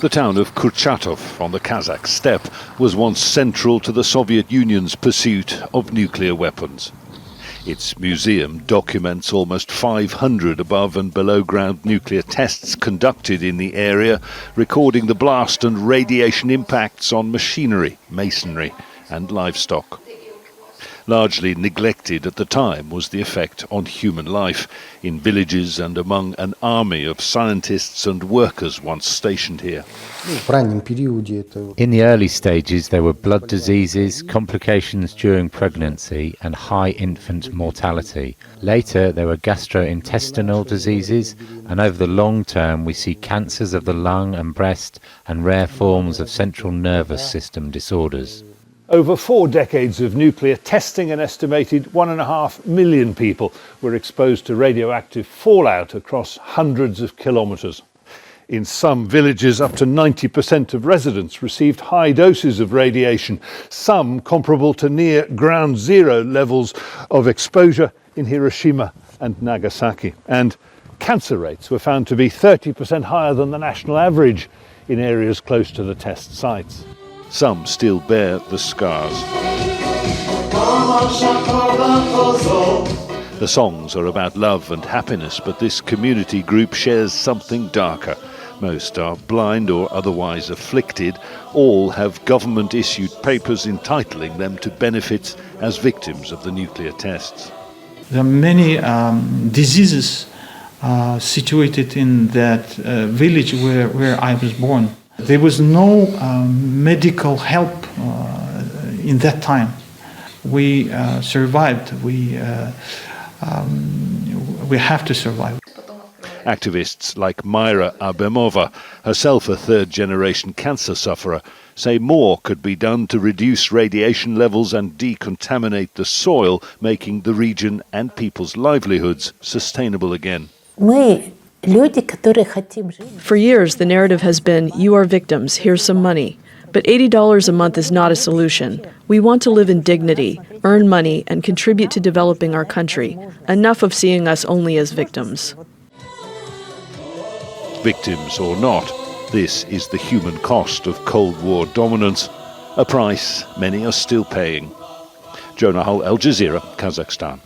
The town of Kurchatov on the Kazakh steppe was once central to the Soviet Union's pursuit of nuclear weapons. Its museum documents almost 500 above and below ground nuclear tests conducted in the area, recording the blast and radiation impacts on machinery, masonry and livestock. Largely neglected at the time was the effect on human life in villages and among an army of scientists and workers once stationed here. In the early stages there were blood diseases, complications during pregnancy and high infant mortality. Later there were gastrointestinal diseases, and over the long term we see cancers of the lung and breast and rare forms of central nervous system disorders. Over 4 decades of nuclear testing, an estimated 1.5 million people were exposed to radioactive fallout across hundreds of kilometres. In some villages, up to 90% of residents received high doses of radiation, some comparable to near ground zero levels of exposure in Hiroshima and Nagasaki. And cancer rates were found to be 30% higher than the national average in areas close to the test sites. Some still bear the scars. The songs are about love and happiness, but this community group shares something darker. Most are blind or otherwise afflicted. All have government-issued papers entitling them to benefits as victims of the nuclear tests. There are many diseases situated in that village where I was born. There was no medical help in that time. We survived. We have to survive. Activists like Myra Abemova, herself a third-generation cancer sufferer, say more could be done to reduce radiation levels and decontaminate the soil, making the region and people's livelihoods sustainable again. For years, the narrative has been, you are victims, here's some money. But $80 a month is not a solution. We want to live in dignity, earn money, and contribute to developing our country. Enough of seeing us only as victims. Victims or not, this is the human cost of Cold War dominance, a price many are still paying. Jonah, Al Jazeera, Kazakhstan.